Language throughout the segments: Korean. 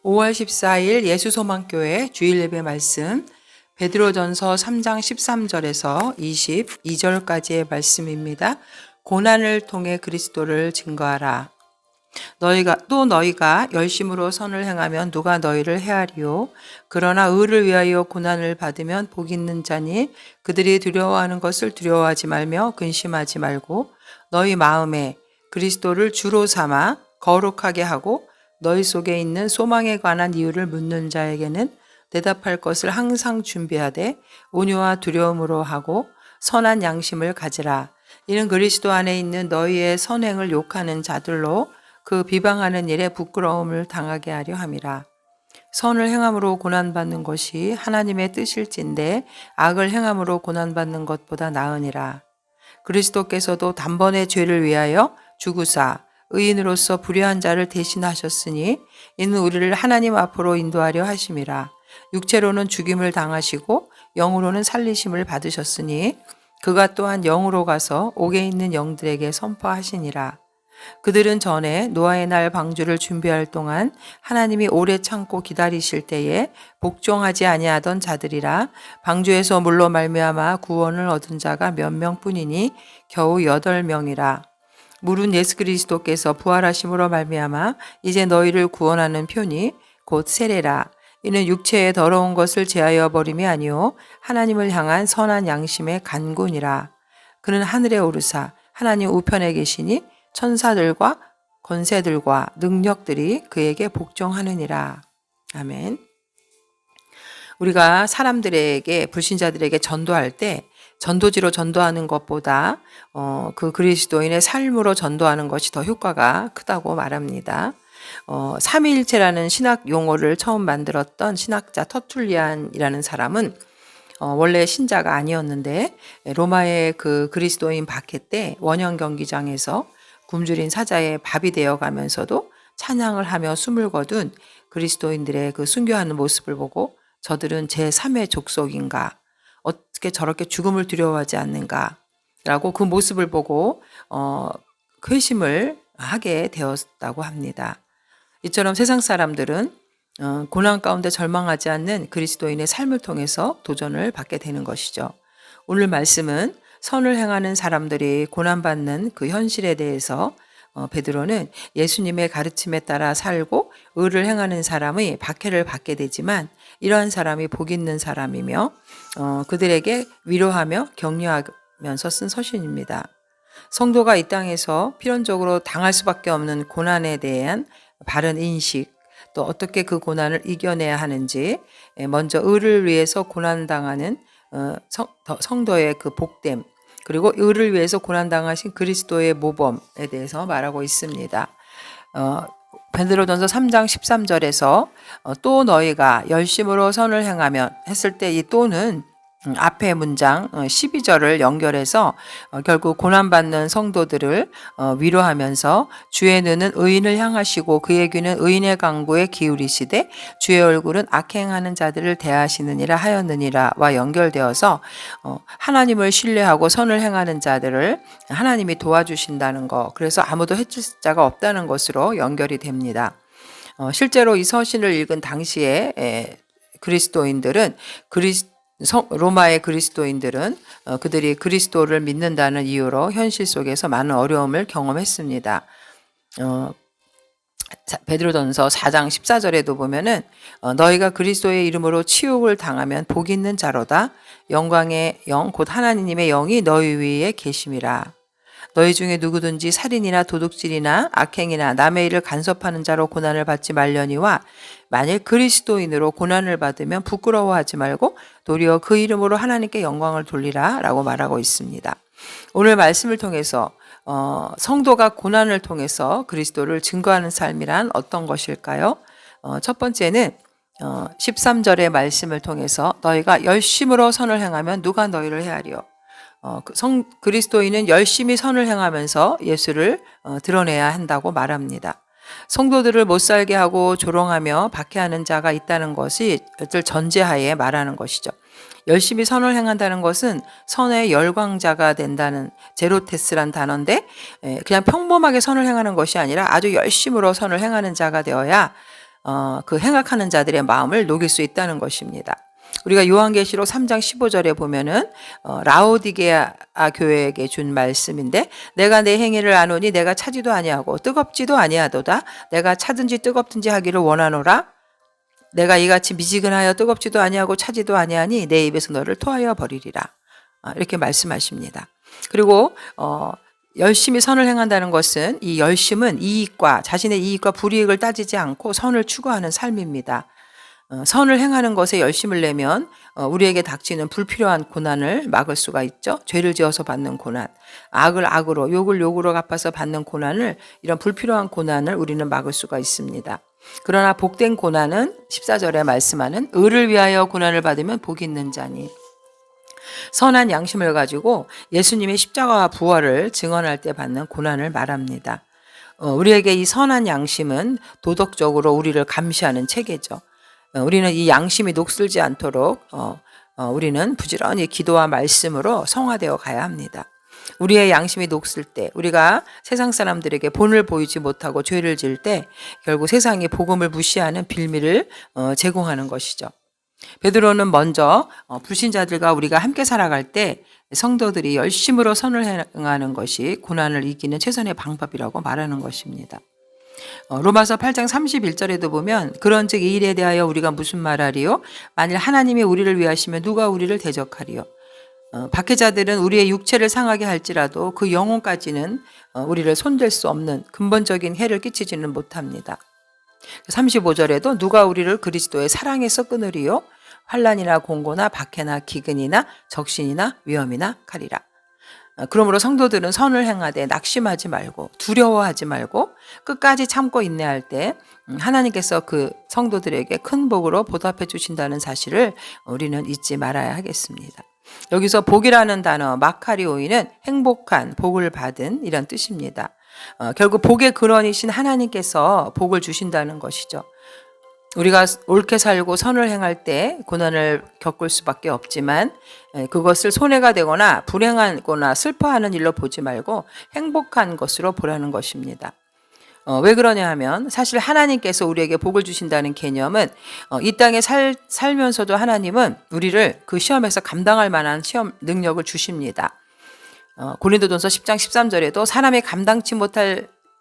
5월 14일 예수소망교회 주일 예배 말씀 베드로전서 3장 13절에서 22절까지의 말씀입니다. 고난을 통해 그리스도를 증거하라. 너희가 열심으로 선을 행하면 누가 너희를 헤아리요. 그러나 의를 위하여 고난을 받으면 복 있는 자니 그들이 두려워하는 것을 두려워하지 말며 근심하지 말고 너희 마음에 그리스도를 주로 삼아 거룩하게 하고 너희 속에 있는 소망에 관한 이유를 묻는 자에게는 대답할 것을 항상 준비하되 온유와 두려움으로 하고 선한 양심을 가지라. 이는 그리스도 안에 있는 너희의 선행을 욕하는 자들로 그 비방하는 일에 부끄러움을 당하게 하려 함이라. 선을 행함으로 고난받는 것이 하나님의 뜻일진데 악을 행함으로 고난받는 것보다 나으니라. 그리스도께서도 단번에 죄를 위하여 죽으사 의인으로서 불의한 자를 대신하셨으니 이는 우리를 하나님 앞으로 인도하려 하심이라. 육체로는 죽임을 당하시고 영으로는 살리심을 받으셨으니 그가 또한 영으로 가서 옥에 있는 영들에게 선포하시니라. 그들은 전에 노아의 날 방주를 준비할 동안 하나님이 오래 참고 기다리실 때에 복종하지 아니하던 자들이라. 방주에서 물로 말미암아 구원을 얻은 자가 몇 명뿐이니 겨우 8명이라. 물은 예수 그리스도께서 부활하심으로 말미암아 이제 너희를 구원하는 표니 곧 세례라. 이는 육체의 더러운 것을 제하여 버림이 아니요 하나님을 향한 선한 양심의 간군이라. 그는 하늘에 오르사 하나님 우편에 계시니 천사들과 권세들과 능력들이 그에게 복종하느니라. 아멘. 우리가 사람들에게, 불신자들에게 전도할 때 전도지로 전도하는 것보다 그 그리스도인의 삶으로 전도하는 것이 더 효과가 크다고 말합니다. 삼위일체라는 신학 용어를 처음 만들었던 신학자 터툴리안이라는 사람은 원래 신자가 아니었는데 로마의 그 그리스도인 박해 때 원형 경기장에서 굶주린 사자의 밥이 되어 가면서도 찬양을 하며 숨을 거둔 그리스도인들의 그 순교하는 모습을 보고 저들은 제3의 족속인가? 어떻게 저렇게 죽음을 두려워하지 않는가? 라고 그 모습을 보고 회심을 하게 되었다고 합니다. 이처럼 세상 사람들은 고난 가운데 절망하지 않는 그리스도인의 삶을 통해서 도전을 받게 되는 것이죠. 오늘 말씀은 선을 행하는 사람들이 고난받는 그 현실에 대해서 베드로는 예수님의 가르침에 따라 살고 의를 행하는 사람의 박해를 받게 되지만 이러한 사람이 복 있는 사람이며 그들에게 위로하며 격려하면서 쓴 서신입니다. 성도가 이 땅에서 필연적으로 당할 수밖에 없는 고난에 대한 바른 인식, 또 어떻게 그 고난을 이겨내야 하는지, 먼저 의를 위해서 고난당하는 성도의 그 복됨, 그리고 의를 위해서 고난당하신 그리스도의 모범에 대해서 말하고 있습니다. 베드로전서 3장 13절에서 또 너희가 열심으로 선을 행하면 했을 때 이 또는 앞의 문장 12절을 연결해서 결국 고난받는 성도들을 위로하면서 주의 눈은 의인을 향하시고 그의 귀는 의인의 강구에 기울이시되 주의 얼굴은 악행하는 자들을 대하시느니라 하였느니라와 연결되어서 하나님을 신뢰하고 선을 행하는 자들을 하나님이 도와주신다는 것, 그래서 아무도 해칠 자가 없다는 것으로 연결이 됩니다. 실제로 이 서신을 읽은 당시에 그리스도인들은 로마의 그리스도인들은 그들이 그리스도를 믿는다는 이유로 현실 속에서 많은 어려움을 경험했습니다. 베드로전서 4장 14절에도 보면은 너희가 그리스도의 이름으로 치욕을 당하면 복 있는 자로다. 영광의 영 곧 하나님의 영이 너희 위에 계심이라. 너희 중에 누구든지 살인이나 도둑질이나 악행이나 남의 일을 간섭하는 자로 고난을 받지 말려니와 만일 그리스도인으로 고난을 받으면 부끄러워하지 말고 도리어 그 이름으로 하나님께 영광을 돌리라 라고 말하고 있습니다. 오늘 말씀을 통해서 성도가 고난을 통해서 그리스도를 증거하는 삶이란 어떤 것일까요? 첫 번째는 13절의 말씀을 통해서 너희가 열심으로 선을 행하면 누가 너희를 헤아리요. 그리스도인은 열심히 선을 행하면서 예수를 드러내야 한다고 말합니다. 성도들을 못살게 하고 조롱하며 박해하는 자가 있다는 것이 전제하에 말하는 것이죠. 열심히 선을 행한다는 것은 선의 열광자가 된다는 제로테스란 단어인데 그냥 평범하게 선을 행하는 것이 아니라 아주 열심으로 선을 행하는 자가 되어야 그 행악하는 자들의 마음을 녹일 수 있다는 것입니다. 우리가 요한계시록 3장 15절에 보면은 라오디게아 교회에게 준 말씀인데, 내가 내 행위를 아노니 내가 차지도 아니하고 뜨겁지도 아니하도다. 내가 차든지 뜨겁든지 하기를 원하노라. 내가 이같이 미지근하여 뜨겁지도 아니하고 차지도 아니하니 내 입에서 너를 토하여 버리리라. 이렇게 말씀하십니다. 그리고 열심히 선을 행한다는 것은, 이 열심은 자신의 이익과 불이익을 따지지 않고 선을 추구하는 삶입니다. 선을 행하는 것에 열심을 내면 우리에게 닥치는 불필요한 고난을 막을 수가 있죠. 죄를 지어서 받는 고난, 악을 악으로, 욕을 욕으로 갚아서 받는 고난을, 이런 불필요한 고난을 우리는 막을 수가 있습니다. 그러나 복된 고난은 14절에 말씀하는 의를 위하여 고난을 받으면 복이 있는 자니, 선한 양심을 가지고 예수님의 십자가와 부활을 증언할 때 받는 고난을 말합니다. 우리에게 이 선한 양심은 도덕적으로 우리를 감시하는 체계죠. 우리는 이 양심이 녹슬지 않도록 우리는 부지런히 기도와 말씀으로 성화되어 가야 합니다. 우리의 양심이 녹슬 때, 우리가 세상 사람들에게 본을 보이지 못하고 죄를 지을 때 결국 세상이 복음을 무시하는 빌미를 제공하는 것이죠. 베드로는 먼저 불신자들과 우리가 함께 살아갈 때 성도들이 열심으로 선을 행하는 것이 고난을 이기는 최선의 방법이라고 말하는 것입니다. 로마서 8장 31절에도 보면, 그런즉 이 일에 대하여 우리가 무슨 말하리요? 만일 하나님이 우리를 위하시면 누가 우리를 대적하리요? 박해자들은 우리의 육체를 상하게 할지라도 그 영혼까지는 우리를 손댈 수 없는 근본적인 해를 끼치지는 못합니다. 35절에도 누가 우리를 그리스도의 사랑에서 끊으리요? 환난이나 공고나 박해나 기근이나 적신이나 위험이나 칼이라. 그러므로 성도들은 선을 행하되 낙심하지 말고 두려워하지 말고 끝까지 참고 인내할 때 하나님께서 그 성도들에게 큰 복으로 보답해 주신다는 사실을 우리는 잊지 말아야 하겠습니다. 여기서 복이라는 단어 마카리오이는 행복한, 복을 받은, 이런 뜻입니다. 결국 복의 근원이신 하나님께서 복을 주신다는 것이죠. 우리가 옳게 살고 선을 행할 때 고난을 겪을 수밖에 없지만, 그것을 손해가 되거나 불행하거나 슬퍼하는 일로 보지 말고 행복한 것으로 보라는 것입니다. 왜 그러냐 하면, 사실 하나님께서 우리에게 복을 주신다는 개념은, 이 땅에 살면서도 하나님은 우리를 그 시험에서 감당할 만한 시험 능력을 주십니다. 고린도전서 10장 13절에도 사람이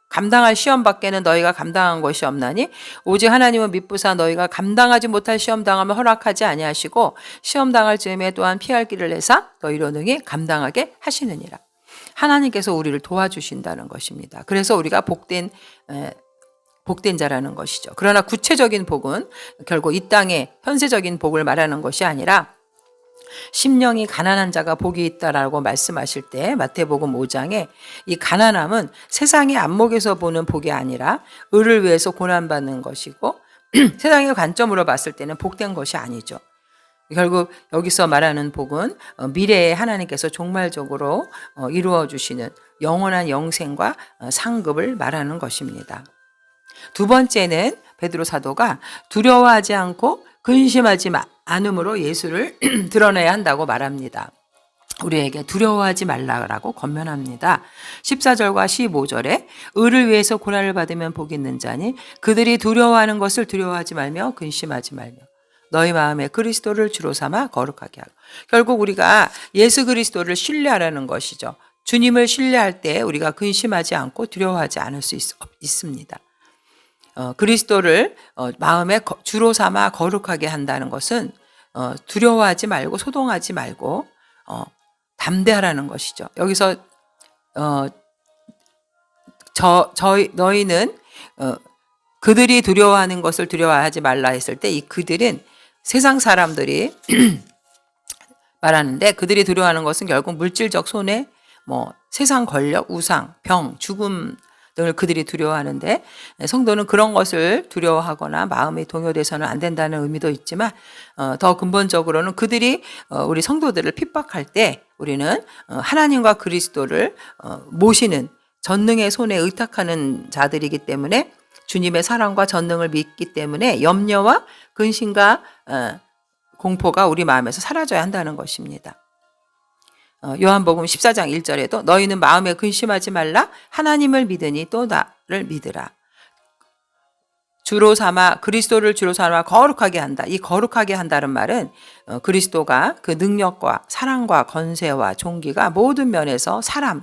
감당할 시험 밖에는 너희가 감당한 것이 없나니 오직 하나님은 미쁘사 너희가 감당하지 못할 시험 당하면 허락하지 아니하시고 시험 당할 즈음에 또한 피할 길을 내사 너희로 능히 감당하게 하시느니라. 하나님께서 우리를 도와주신다는 것입니다. 그래서 우리가 복된 자라는 것이죠. 그러나 구체적인 복은 결국 이 땅의 현세적인 복을 말하는 것이 아니라, 심령이 가난한 자가 복이 있다라고 말씀하실 때 마태복음 5장에 이 가난함은 세상의 안목에서 보는 복이 아니라 의를 위해서 고난받는 것이고, 세상의 관점으로 봤을 때는 복된 것이 아니죠. 결국 여기서 말하는 복은 미래에 하나님께서 종말적으로 이루어 주시는 영원한 영생과 상급을 말하는 것입니다. 두 번째는 베드로 사도가 두려워하지 않고 근심하지 않음으로 예수를 드러내야 한다고 말합니다. 우리에게 두려워하지 말라고 권면합니다. 14절과 15절에 의를 위해서 고난을 받으면 복이 있는 자니 그들이 두려워하는 것을 두려워하지 말며 근심하지 말며 너희 마음에 그리스도를 주로 삼아 거룩하게 하고. 결국 우리가 예수 그리스도를 신뢰하라는 것이죠. 주님을 신뢰할 때 우리가 근심하지 않고 두려워하지 않을 수 있습니다. 그리스도를 마음에 주로 삼아 거룩하게 한다는 것은 두려워하지 말고 소동하지 말고 담대하라는 것이죠. 여기서 너희는 그들이 두려워하는 것을 두려워하지 말라 했을 때 이 그들은 세상 사람들이 말하는데, 그들이 두려워하는 것은 결국 물질적 손해, 세상 권력, 우상, 병, 죽음 등을 그들이 두려워하는데, 성도는 그런 것을 두려워하거나 마음이 동요돼서는 안 된다는 의미도 있지만, 더 근본적으로는 그들이 우리 성도들을 핍박할 때 우리는 하나님과 그리스도를 모시는 전능의 손에 의탁하는 자들이기 때문에, 주님의 사랑과 전능을 믿기 때문에 염려와 근심과 공포가 우리 마음에서 사라져야 한다는 것입니다. 요한복음 14장 1절에도 너희는 마음에 근심하지 말라, 하나님을 믿으니 또 나를 믿으라. 그리스도를 주로 삼아 거룩하게 한다. 이 거룩하게 한다는 말은 그리스도가 그 능력과 사랑과 권세와 존귀가 모든 면에서 사람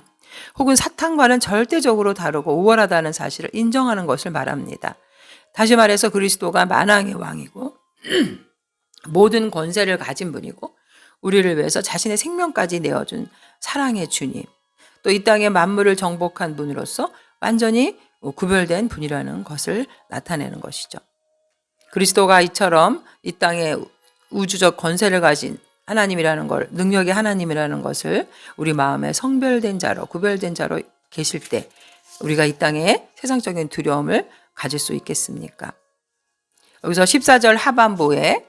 혹은 사탄과는 절대적으로 다르고 우월하다는 사실을 인정하는 것을 말합니다. 다시 말해서 그리스도가 만왕의 왕이고 모든 권세를 가진 분이고 우리를 위해서 자신의 생명까지 내어준 사랑의 주님, 또 이 땅의 만물을 정복한 분으로서 완전히 구별된 분이라는 것을 나타내는 것이죠. 그리스도가 이처럼 이 땅에 우주적 권세를 가진 하나님이라는 걸, 능력의 하나님이라는 것을 우리 마음에 성별된 자로, 구별된 자로 계실 때 우리가 이 땅에 세상적인 두려움을 가질 수 있겠습니까? 여기서 14절 하반부에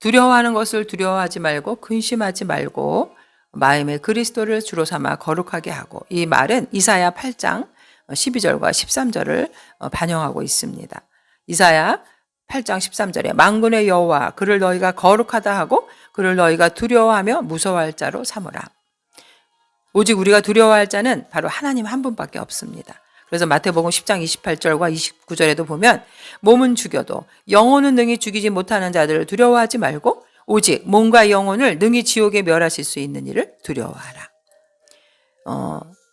두려워하는 것을 두려워하지 말고 근심하지 말고 마음에 그리스도를 주로 삼아 거룩하게 하고, 이 말은 이사야 8장 12절과 13절을 반영하고 있습니다. 이사야 8장 13절에 만군의 여호와 그를 너희가 거룩하다 하고 그를 너희가 두려워하며 무서워할 자로 삼으라. 오직 우리가 두려워할 자는 바로 하나님 한 분밖에 없습니다. 그래서 마태복음 10장 28절과 29절에도 보면 몸은 죽여도 영혼은 능히 죽이지 못하는 자들을 두려워하지 말고 오직 몸과 영혼을 능히 지옥에 멸하실 수 있는 이를 두려워하라.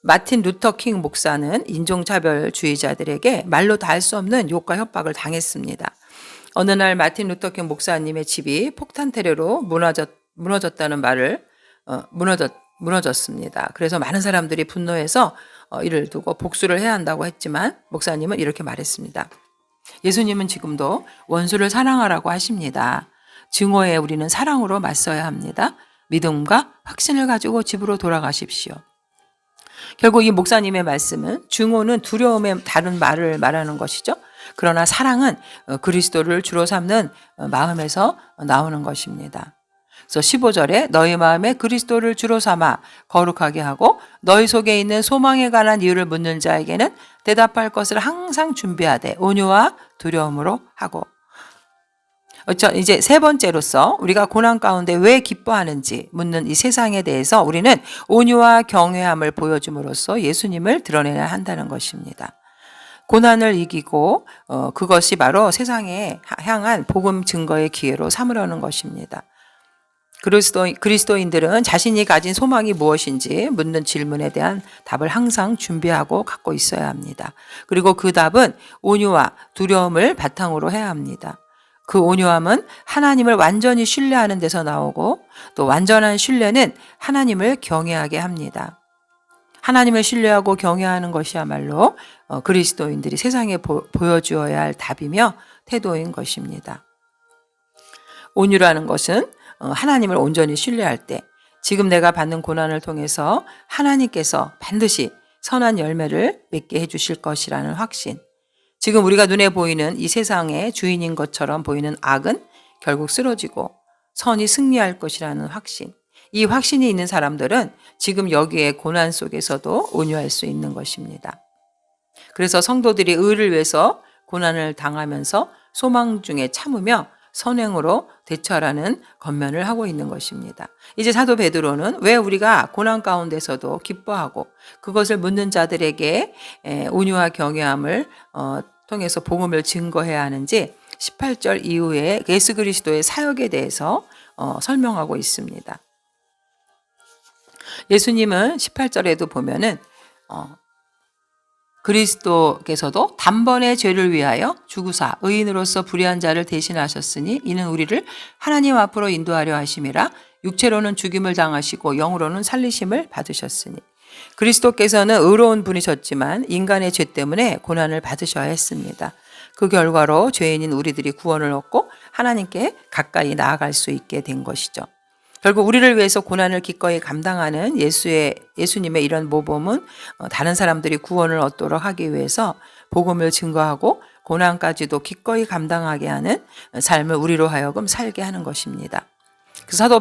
마틴 루터 킹 목사는 인종차별주의자들에게 말로 다 할 수 없는 욕과 협박을 당했습니다. 어느 날 마틴 루터 킹 목사님의 집이 폭탄 테러로 무너졌다는 말을 무너졌습니다. 그래서 많은 사람들이 분노해서 이를 두고 복수를 해야 한다고 했지만 목사님은 이렇게 말했습니다. 예수님은 지금도 원수를 사랑하라고 하십니다. 증오에 우리는 사랑으로 맞서야 합니다. 믿음과 확신을 가지고 집으로 돌아가십시오. 결국 이 목사님의 말씀은 증오는 두려움의 다른 말을 말하는 것이죠. 그러나 사랑은 그리스도를 주로 삼는 마음에서 나오는 것입니다. 그래서 15절에 너희 마음에 그리스도를 주로 삼아 거룩하게 하고 너희 속에 있는 소망에 관한 이유를 묻는 자에게는 대답할 것을 항상 준비하되 온유와 두려움으로 하고. 이제 세 번째로서 우리가 고난 가운데 왜 기뻐하는지 묻는 이 세상에 대해서 우리는 온유와 경외함을 보여줌으로써 예수님을 드러내야 한다는 것입니다. 고난을 이기고 그것이 바로 세상에 향한 복음 증거의 기회로 삼으려는 것입니다. 그리스도인들은 자신이 가진 소망이 무엇인지 묻는 질문에 대한 답을 항상 준비하고 갖고 있어야 합니다. 그리고 그 답은 온유와 두려움을 바탕으로 해야 합니다. 그 온유함은 하나님을 완전히 신뢰하는 데서 나오고 또 완전한 신뢰는 하나님을 경외하게 합니다. 하나님을 신뢰하고 경외하는 것이야말로 그리스도인들이 세상에 보여주어야 할 답이며 태도인 것입니다. 온유라는 것은 하나님을 온전히 신뢰할 때 지금 내가 받는 고난을 통해서 하나님께서 반드시 선한 열매를 맺게 해주실 것이라는 확신, 지금 우리가 눈에 보이는 이 세상의 주인인 것처럼 보이는 악은 결국 쓰러지고 선이 승리할 것이라는 확신, 이 확신이 있는 사람들은 지금 여기에 고난 속에서도 온유할 수 있는 것입니다. 그래서 성도들이 의를 위해서 고난을 당하면서 소망 중에 참으며 선행으로 대처하라는 권면을 하고 있는 것입니다. 이제 사도 베드로는 왜 우리가 고난 가운데서도 기뻐하고 그것을 묻는 자들에게 온유와 경외함을 통해서 복음을 증거해야 하는지 18절 이후에 예수 그리스도의 사역에 대해서 설명하고 있습니다. 예수님은 18절에도 보면은 그리스도께서도 단번에 죄를 위하여 죽으사 의인으로서 불의한 자를 대신하셨으니 이는 우리를 하나님 앞으로 인도하려 하심이라. 육체로는 죽임을 당하시고 영으로는 살리심을 받으셨으니. 그리스도께서는 의로운 분이셨지만 인간의 죄 때문에 고난을 받으셔야 했습니다. 그 결과로 죄인인 우리들이 구원을 얻고 하나님께 가까이 나아갈 수 있게 된 것이죠. 결국 우리를 위해서 고난을 기꺼이 감당하는 예수님의 이런 모범은 다른 사람들이 구원을 얻도록 하기 위해서 복음을 증거하고 고난까지도 기꺼이 감당하게 하는 삶을 우리로 하여금 살게 하는 것입니다. 그 사도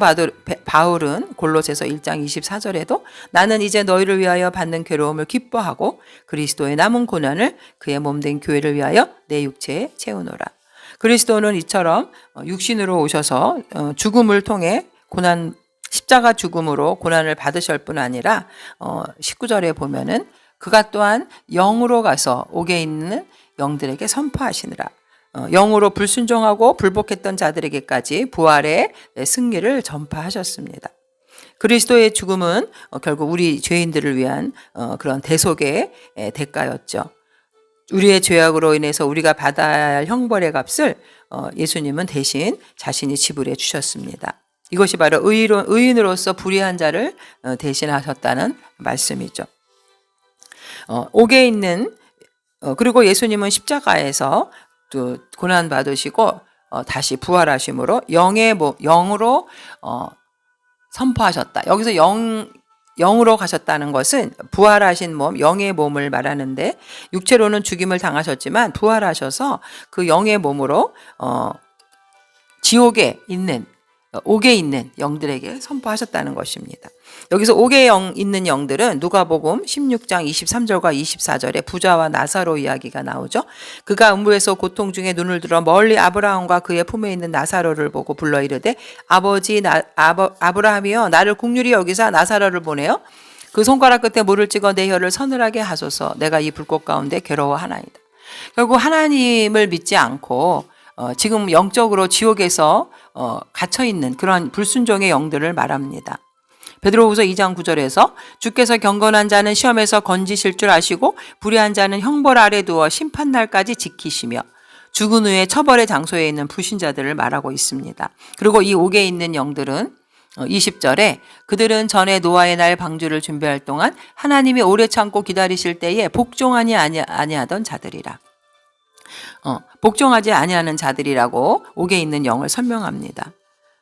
바울은 골로새서 1장 24절에도 나는 이제 너희를 위하여 받는 괴로움을 기뻐하고 그리스도의 남은 고난을 그의 몸된 교회를 위하여 내 육체에 채우노라. 그리스도는 이처럼 육신으로 오셔서 죽음을 통해 십자가 죽음으로 고난을 받으실 뿐 아니라 19절에 보면은 그가 또한 영으로 가서 옥에 있는 영들에게 선포하시느라. 영으로 불순종하고 불복했던 자들에게까지 부활의 승리를 전파하셨습니다. 그리스도의 죽음은 결국 우리 죄인들을 위한 그런 대속의 대가였죠. 우리의 죄악으로 인해서 우리가 받아야 할 형벌의 값을 예수님은 대신 자신이 지불해 주셨습니다. 이것이 바로 의인으로서 불의한 자를 대신하셨다는 말씀이죠. 옥에 있는 그리고 예수님은 십자가에서 또 고난 받으시고 다시 부활하심으로 영으로 선포하셨다. 여기서 영으로 가셨다는 것은 부활하신 몸, 영의 몸을 말하는데 육체로는 죽임을 당하셨지만 부활하셔서 그 영의 몸으로 지옥에 있는 옥에 있는 영들에게 선포하셨다는 것입니다. 여기서 옥에 있는 영들은 누가복음 16장 23절과 24절에 부자와 나사로 이야기가 나오죠. 그가 음부에서 고통 중에 눈을 들어 멀리 아브라함과 그의 품에 있는 나사로를 보고 불러 이르되 아버지 아브라함이여 나를 긍휼히 여기사 나사로를 보내어 그 손가락 끝에 물을 찍어 내 혀를 서늘하게 하소서 내가 이 불꽃 가운데 괴로워하나이다. 결국 하나님을 믿지 않고 지금 영적으로 지옥에서 갇혀있는 그런 불순종의 영들을 말합니다. 베드로후서 2장 9절에서 주께서 경건한 자는 시험에서 건지실 줄 아시고 불의한 자는 형벌 아래 두어 심판날까지 지키시며 죽은 후에 처벌의 장소에 있는 불신자들을 말하고 있습니다. 그리고 이 옥에 있는 영들은 20절에 그들은 전에 노아의 날 방주를 준비할 동안 하나님이 오래 참고 기다리실 때에 복종하니 아니하던 자들이라. 복종하지 아니하는 자들이라고 옥에 있는 영을 설명합니다.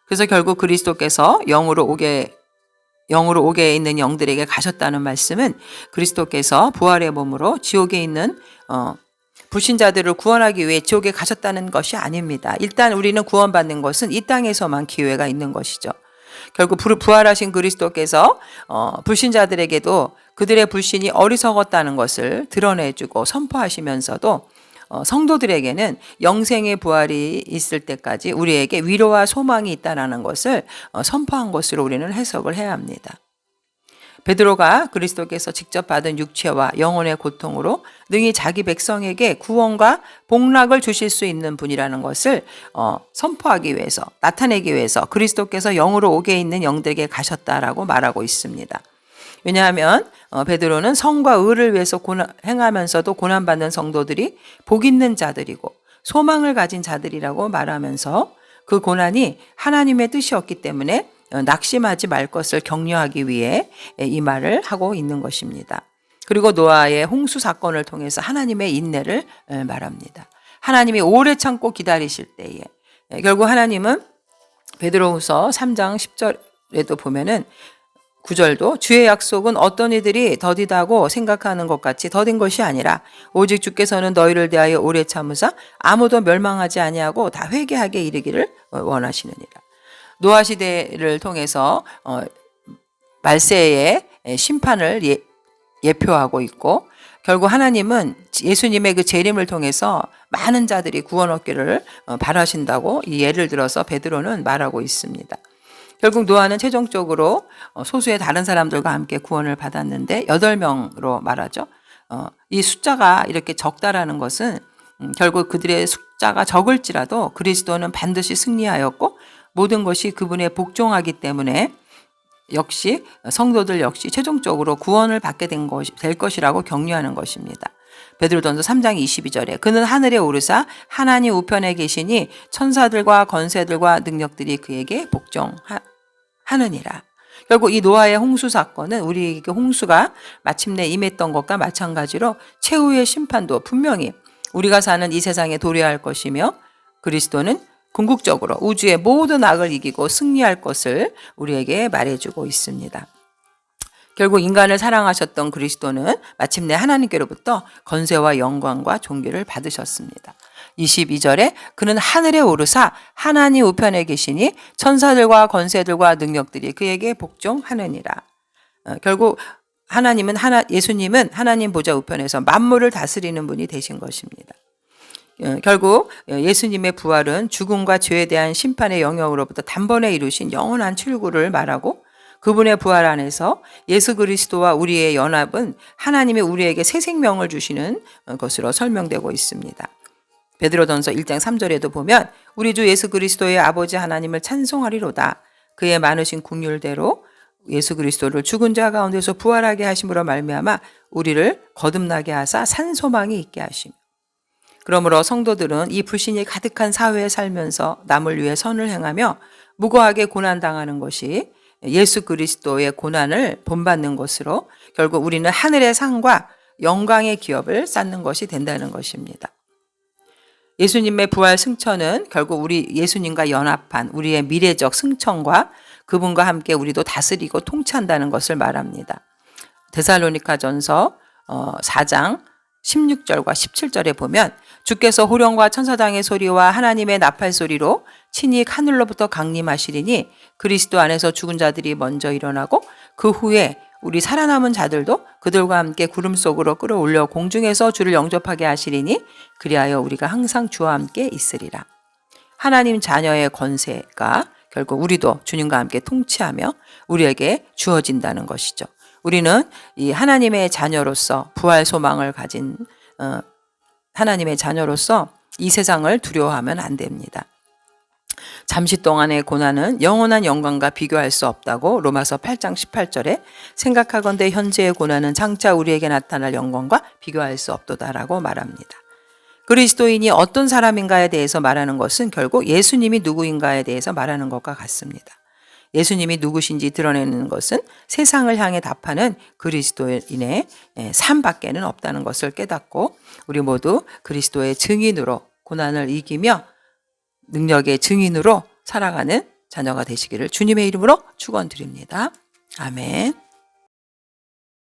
그래서 결국 그리스도께서 영으로 옥에 있는 영들에게 가셨다는 말씀은 그리스도께서 부활의 몸으로 지옥에 있는 불신자들을 구원하기 위해 지옥에 가셨다는 것이 아닙니다. 일단 우리는 구원받는 것은 이 땅에서만 기회가 있는 것이죠. 결국 부활하신 그리스도께서 불신자들에게도 그들의 불신이 어리석었다는 것을 드러내주고 선포하시면서도 성도들에게는 영생의 부활이 있을 때까지 우리에게 위로와 소망이 있다는 것을 선포한 것으로 우리는 해석을 해야 합니다. 베드로가 그리스도께서 직접 받은 육체와 영혼의 고통으로 능히 자기 백성에게 구원과 복락을 주실 수 있는 분이라는 것을 선포하기 위해서 나타내기 위해서 그리스도께서 영으로 옥에 있는 영들에게 가셨다라고 말하고 있습니다. 왜냐하면 베드로는 성과 의를 위해서 행하면서도 고난받는 성도들이 복 있는 자들이고 소망을 가진 자들이라고 말하면서 그 고난이 하나님의 뜻이었기 때문에 낙심하지 말 것을 격려하기 위해 이 말을 하고 있는 것입니다. 그리고 노아의 홍수 사건을 통해서 하나님의 인내를 말합니다. 하나님이 오래 참고 기다리실 때에 결국 하나님은 베드로후서 3장 10절에도 보면은 9절도 주의 약속은 어떤 이들이 더디다고 생각하는 것 같이 더딘 것이 아니라 오직 주께서는 너희를 대하여 오래 참으사 아무도 멸망하지 아니하고 다 회개하게 이르기를 원하시느니라. 노아 시대를 통해서 말세의 심판을 예표하고 있고 결국 하나님은 예수님의 그 재림을 통해서 많은 자들이 구원 얻기를 바라신다고 이 예를 들어서 베드로는 말하고 있습니다. 결국 노아는 최종적으로 소수의 다른 사람들과 함께 구원을 받았는데 8명으로 말하죠. 이 숫자가 이렇게 적다라는 것은 결국 그들의 숫자가 적을지라도 그리스도는 반드시 승리하였고 모든 것이 그분의 복종하기 때문에 역시 성도들 역시 최종적으로 구원을 받게 될 것이라고 격려하는 것입니다. 베드로전서 3장 22절에 그는 하늘에 오르사 하나님 우편에 계시니 천사들과 권세들과 능력들이 그에게 복종하느니라. 결국 이 노아의 홍수 사건은 우리에게 홍수가 마침내 임했던 것과 마찬가지로 최후의 심판도 분명히 우리가 사는 이 세상에 도래할 것이며 그리스도는 궁극적으로 우주의 모든 악을 이기고 승리할 것을 우리에게 말해주고 있습니다. 결국 인간을 사랑하셨던 그리스도는 마침내 하나님께로부터 건세와 영광과 존귀를 받으셨습니다. 22절에 그는 하늘에 오르사 하나님 우편에 계시니 천사들과 권세들과 능력들이 그에게 복종하느니라. 결국 예수님은 하나님 보좌 우편에서 만물을 다스리는 분이 되신 것입니다. 결국 예수님의 부활은 죽음과 죄에 대한 심판의 영역으로부터 단번에 이루신 영원한 출구를 말하고 그분의 부활 안에서 예수 그리스도와 우리의 연합은 하나님이 우리에게 새 생명을 주시는 것으로 설명되고 있습니다. 베드로전서 1장 3절에도 보면 우리 주 예수 그리스도의 아버지 하나님을 찬송하리로다. 그의 많으신 긍휼대로 예수 그리스도를 죽은 자 가운데서 부활하게 하심으로 말미암아 우리를 거듭나게 하사 산 소망이 있게 하시며. 그러므로 성도들은 이 불신이 가득한 사회에 살면서 남을 위해 선을 행하며 무고하게 고난당하는 것이 예수 그리스도의 고난을 본받는 것으로 결국 우리는 하늘의 상과 영광의 기업을 쌓는 것이 된다는 것입니다. 예수님의 부활 승천은 결국 우리 예수님과 연합한 우리의 미래적 승천과 그분과 함께 우리도 다스리고 통치한다는 것을 말합니다. 데살로니가전서 4장 16절과 17절에 보면 주께서 호령과 천사장의 소리와 하나님의 나팔 소리로 친히 하늘로부터 강림하시리니 그리스도 안에서 죽은 자들이 먼저 일어나고 그 후에 우리 살아남은 자들도 그들과 함께 구름 속으로 끌어올려 공중에서 주를 영접하게 하시리니 그리하여 우리가 항상 주와 함께 있으리라. 하나님 자녀의 권세가 결국 우리도 주님과 함께 통치하며 우리에게 주어진다는 것이죠. 우리는 이 하나님의 자녀로서 부활 소망을 가진 하나님의 자녀로서 이 세상을 두려워하면 안 됩니다. 잠시 동안의 고난은 영원한 영광과 비교할 수 없다고 로마서 8장 18절에 생각하건대 현재의 고난은 장차 우리에게 나타날 영광과 비교할 수 없도다라고 말합니다. 그리스도인이 어떤 사람인가에 대해서 말하는 것은 결국 예수님이 누구인가에 대해서 말하는 것과 같습니다. 예수님이 누구신지 드러내는 것은 세상을 향해 답하는 그리스도인의 삶밖에는 없다는 것을 깨닫고 우리 모두 그리스도의 증인으로 고난을 이기며 능력의 증인으로 살아가는 자녀가 되시기를 주님의 이름으로 축원드립니다. 아멘.